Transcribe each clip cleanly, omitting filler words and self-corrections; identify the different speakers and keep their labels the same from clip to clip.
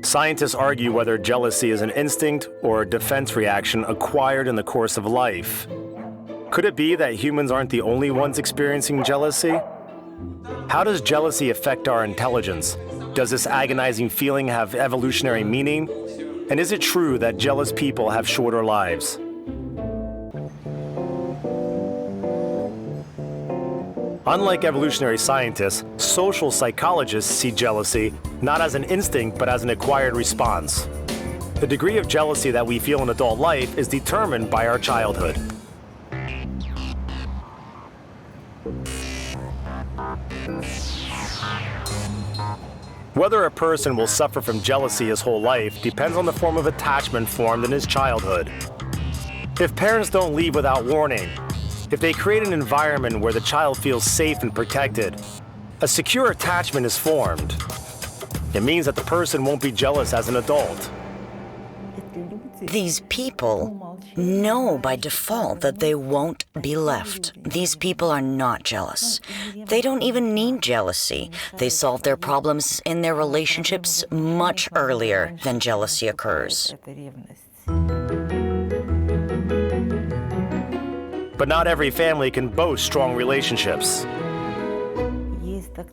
Speaker 1: Scientists argue whether jealousy is an instinct or a defense reaction acquired in the course of life. Could it be that humans aren't the only ones experiencing jealousy? How does jealousy affect our intelligence? Does this agonizing feeling have evolutionary meaning? And is it true that jealous people have shorter lives? Unlike evolutionary scientists, social psychologists see jealousy not as an instinct but as an acquired response. The degree of jealousy that we feel in adult life is determined by our childhood. Whether a person will suffer from jealousy his whole life depends on the form of attachment formed in his childhood. If parents don't leave without warning, if they create an environment where the child feels safe and protected, a secure attachment is formed. It means that the person won't be jealous as an adult.
Speaker 2: These people know by default that they won't be left. These people are not jealous. They don't even need jealousy. They solve their problems in their relationships much earlier than jealousy occurs.
Speaker 1: But not every family can boast strong relationships.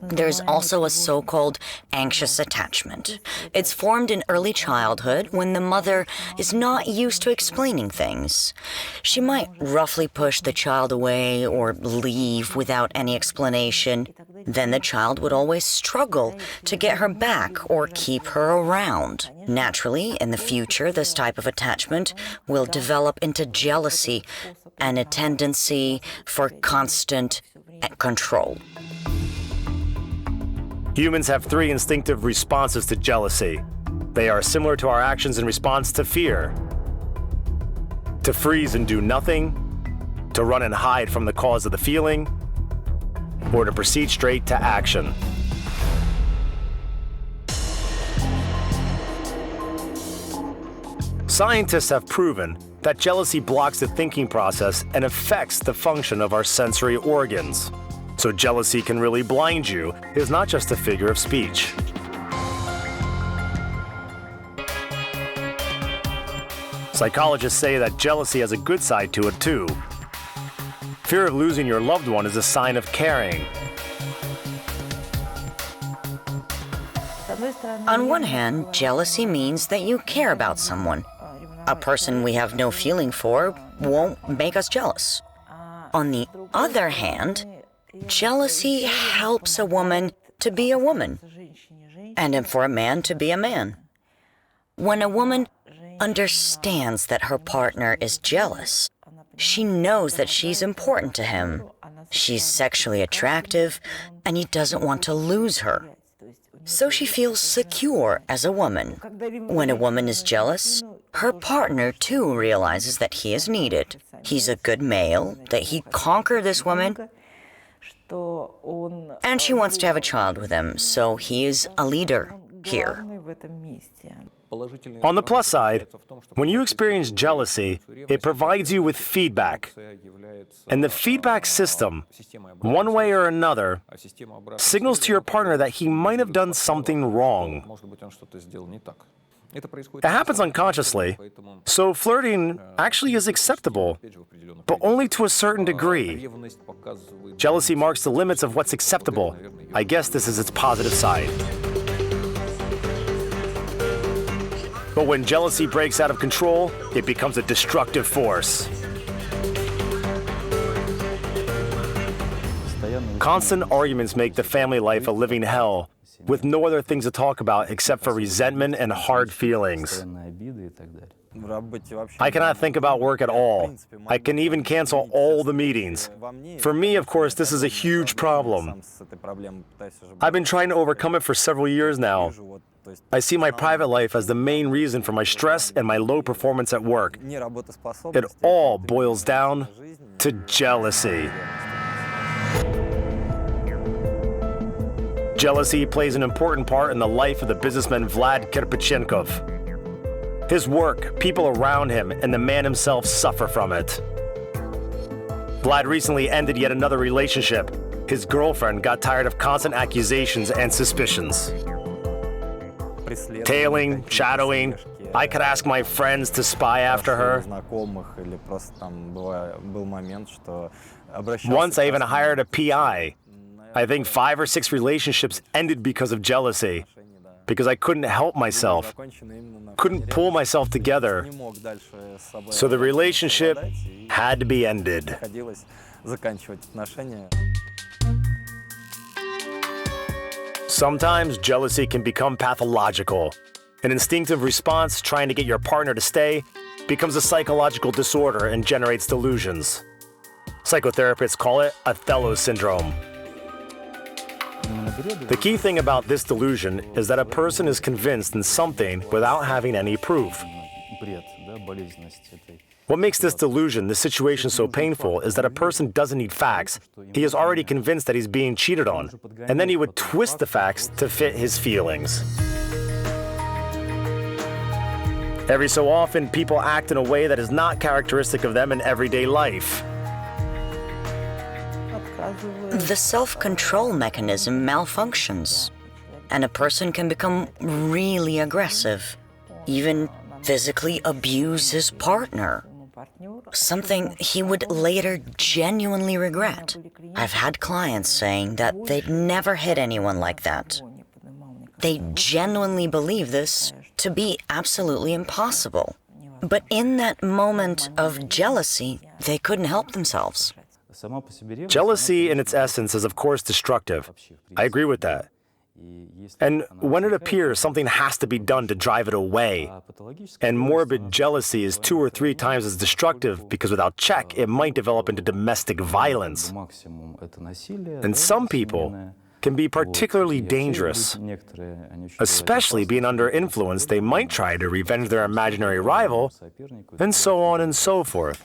Speaker 2: There's also a so-called anxious attachment. It's formed in early childhood when the mother is not used to explaining things. She might roughly push the child away or leave without any explanation. Then the child would always struggle to get her back or keep her around. Naturally, in the future, this type of attachment will develop into jealousy and a tendency for constant control.
Speaker 1: Humans have three instinctive responses to jealousy. They are similar to our actions in response to fear: to freeze and do nothing, to run and hide from the cause of the feeling, or to proceed straight to action. Scientists have proven that jealousy blocks the thinking process and affects the function of our sensory organs. So jealousy can really blind you is not just a figure of speech. Psychologists say that jealousy has a good side to it too. Fear of losing your loved one is a sign of caring.
Speaker 2: On one hand, jealousy means that you care about someone. A person we have no feeling for won't make us jealous. On the other hand, jealousy helps a woman to be a woman, and for a man to be a man. When a woman understands that her partner is jealous, she knows that she's important to him. She's sexually attractive, and he doesn't want to lose her. So she feels secure as a woman. When a woman is jealous, her partner too realizes that he is needed. He's a good male, that he conquered this woman, and she wants to have a child with him, so he is a leader here.
Speaker 1: On the plus side, when you experience jealousy, it provides you with feedback. And the feedback system, one way or another, signals to your partner that he might have done something wrong. It happens unconsciously, so flirting actually is acceptable, but only to a certain degree. Jealousy marks the limits of what's acceptable. I guess this is its positive side. But when jealousy breaks out of control, it becomes a destructive force. Constant arguments make the family life a living hell, with no other things to talk about except for resentment and hard feelings. I cannot think about work at all. I can even cancel all the meetings. For me, of course, this is a huge problem. I've been trying to overcome it for several years now. I see my private life as the main reason for my stress and my low performance at work. It all boils down to jealousy. Jealousy plays an important part in the life of the businessman Vlad Kirpichenkov. His work, people around him, and the man himself suffer from it. Vlad recently ended yet another relationship. His girlfriend got tired of constant accusations and suspicions. tailing, shadowing. I could ask my friends to spy after her. Once I even hired a PI. I think 5 or 6 relationships ended because of jealousy, because I couldn't help myself, couldn't pull myself together. So the relationship had to be ended. Sometimes jealousy can become pathological. An instinctive response trying to get your partner to stay becomes a psychological disorder and generates delusions. Psychotherapists call it Othello syndrome. The key thing about this delusion is that a person is convinced in something without having any proof. What makes this delusion, this situation so painful, is that a person doesn't need facts. He is already convinced that he's being cheated on, and then he would twist the facts to fit his feelings. Every so often, people act in a way that is not characteristic of them in everyday life.
Speaker 2: The self-control mechanism malfunctions, and a person can become really aggressive, even physically abuse his partner, something he would later genuinely regret. I've had clients saying that they'd never hit anyone like that. They genuinely believe this to be absolutely impossible. But in that moment of jealousy, they couldn't help themselves.
Speaker 1: Jealousy in its essence is of course destructive. I agree with that. And when it appears, something has to be done to drive it away. And morbid jealousy is 2 or 3 times as destructive because without check, it might develop into domestic violence. And some people can be particularly dangerous. Especially being under influence, they might try to revenge their imaginary rival, and so on and so forth.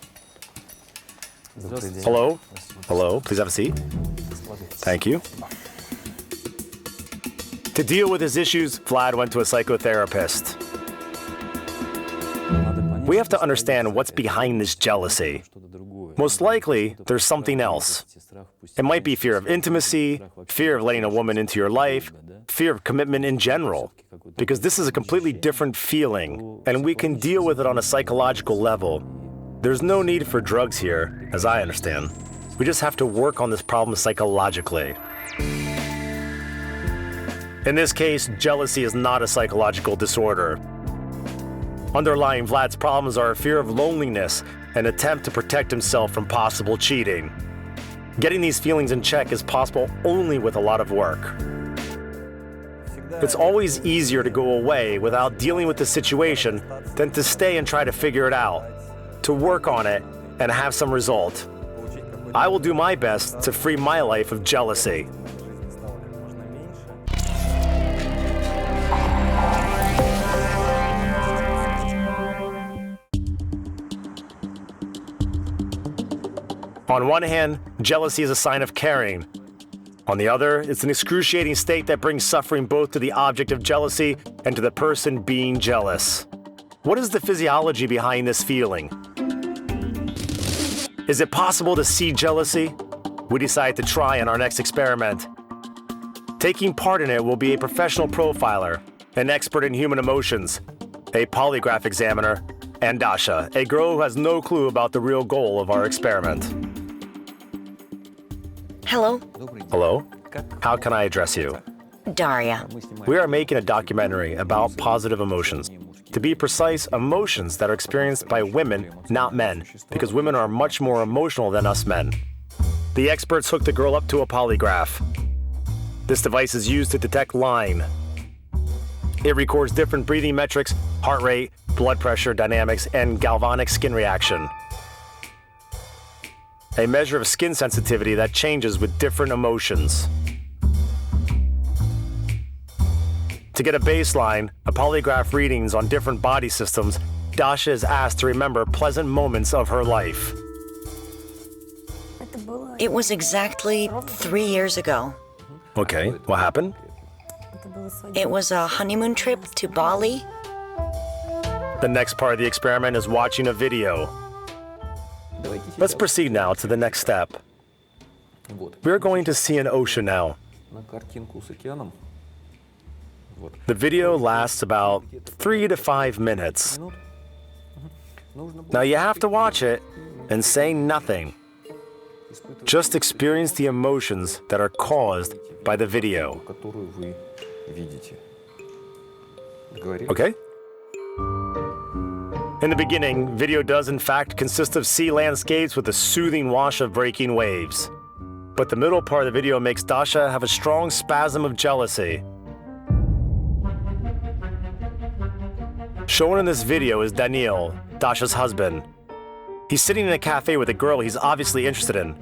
Speaker 1: Hello? Hello, please have a seat. Thank you. To deal with his issues, Vlad went to a psychotherapist. We have to understand what's behind this jealousy. Most likely, there's something else. It might be fear of intimacy, fear of letting a woman into your life, fear of commitment in general, because this is a completely different feeling, and we can deal with it on a psychological level. There's no need for drugs here, as I understand. We just have to work on this problem psychologically. In this case, jealousy is not a psychological disorder. Underlying Vlad's problems are a fear of loneliness, an attempt to protect himself from possible cheating. Getting these feelings in check is possible only with a lot of work. It's always easier to go away without dealing with the situation than to stay and try to figure it out, to work on it and have some result. I will do my best to free my life of jealousy. On one hand, jealousy is a sign of caring. On the other, it's an excruciating state that brings suffering both to the object of jealousy and to the person being jealous. What is the physiology behind this feeling? Is it possible to see jealousy? We decide to try in our next experiment. Taking part in it will be a professional profiler, an expert in human emotions, a polygraph examiner, and Dasha, a girl who has no clue about the real goal of our experiment.
Speaker 2: Hello?
Speaker 1: Hello? How can I address you?
Speaker 2: Daria.
Speaker 1: We are making a documentary about positive emotions. To be precise, emotions that are experienced by women, not men, because women are much more emotional than us men. The experts hooked the girl up to a polygraph. This device is used to detect lying. It records different breathing metrics, heart rate, blood pressure dynamics, and galvanic skin reaction. A measure of skin sensitivity that changes with different emotions. To get a baseline, a polygraph readings on different body systems, Dasha is asked to remember pleasant moments of her life.
Speaker 2: It was exactly 3 years ago.
Speaker 1: Okay, what happened?
Speaker 2: It was a honeymoon trip to Bali.
Speaker 1: The next part of the experiment is watching a video. Let's proceed now to the next step. We're going to see an ocean now. The video lasts about 3 to 5 minutes. Now you have to watch it and say nothing. Just experience the emotions that are caused by the video. Okay? In the beginning, video does in fact consist of sea landscapes with a soothing wash of breaking waves. But the middle part of the video makes Dasha have a strong spasm of jealousy. Shown in this video is Daniil, Dasha's husband. He's sitting in a cafe with a girl he's obviously interested in.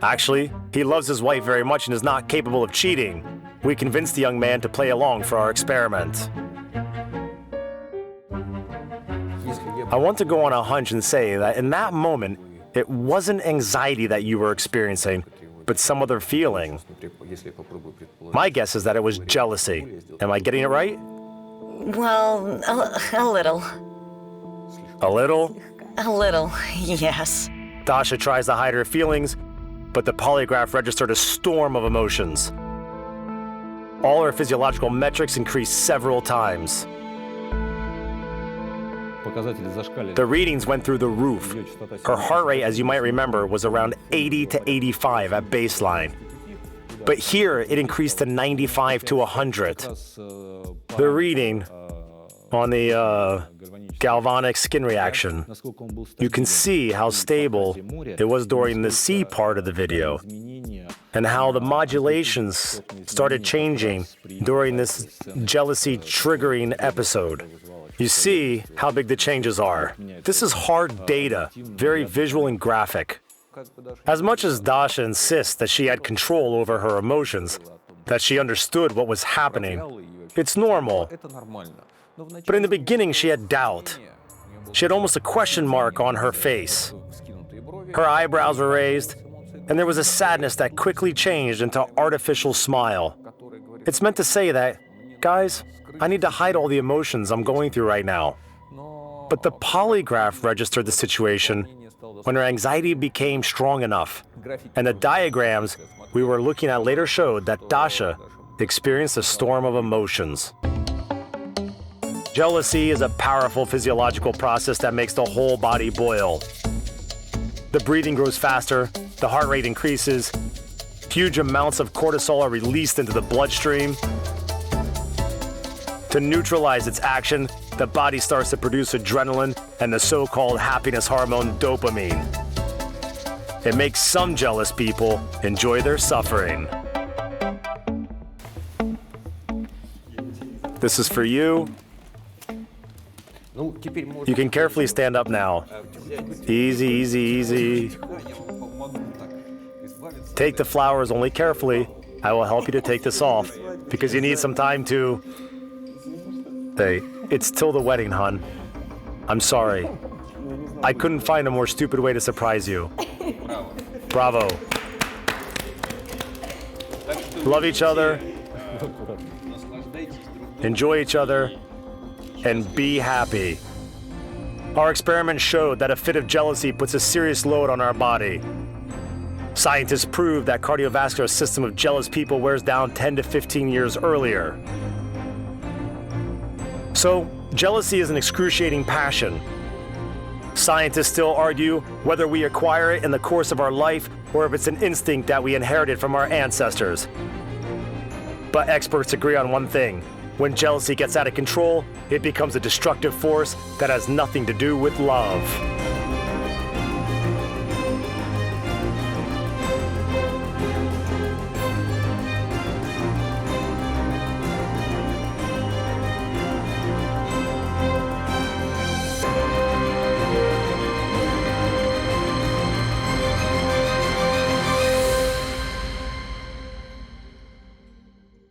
Speaker 1: Actually, he loves his wife very much and is not capable of cheating. We convinced the young man to play along for our experiment. I want to go on a hunch and say that in that moment, it wasn't anxiety that you were experiencing, but some other feeling. My guess is that it was jealousy. Am I getting it right?
Speaker 2: Well, a little.
Speaker 1: A little?
Speaker 2: A little, yes.
Speaker 1: Dasha tries to hide her feelings, but the polygraph registered a storm of emotions. All her physiological metrics increased several times. The readings went through the roof. Her heart rate, as you might remember, was around 80 to 85 at baseline. But here, it increased to 95 to 100. The reading on the galvanic skin reaction, you can see how stable it was during the C part of the video, and how the modulations started changing during this jealousy triggering episode. You see how big the changes are. This is hard data, very visual and graphic. As much as Dasha insists that she had control over her emotions, that she understood what was happening, it's normal. But in the beginning, she had doubt. She had almost a question mark on her face. Her eyebrows were raised, and there was a sadness that quickly changed into artificial smile. It's meant to say that, guys, I need to hide all the emotions I'm going through right now. But the polygraph registered the situation when her anxiety became strong enough, and the diagrams we were looking at later showed that Dasha experienced a storm of emotions. Jealousy is a powerful physiological process that makes the whole body boil. The breathing grows faster, the heart rate increases, huge amounts of cortisol are released into the bloodstream. To neutralize its action, the body starts to produce adrenaline and the so-called happiness hormone dopamine. It makes some jealous people enjoy their suffering. This is for you. You can carefully stand up now. Easy, easy, easy. Take the flowers only carefully. I will help you to take this off because you need some time to... Hey, it's till the wedding, hon. I'm sorry. I couldn't find a more stupid way to surprise you. Bravo. Love each other. Enjoy each other. And be happy. Our experiment showed that a fit of jealousy puts a serious load on our body. Scientists proved that cardiovascular system of jealous people wears down 10 to 15 years earlier. So, jealousy is an excruciating passion. Scientists still argue whether we acquire it in the course of our life or if it's an instinct that we inherited from our ancestors. But experts agree on one thing. When jealousy gets out of control, it becomes a destructive force that has nothing to do with love.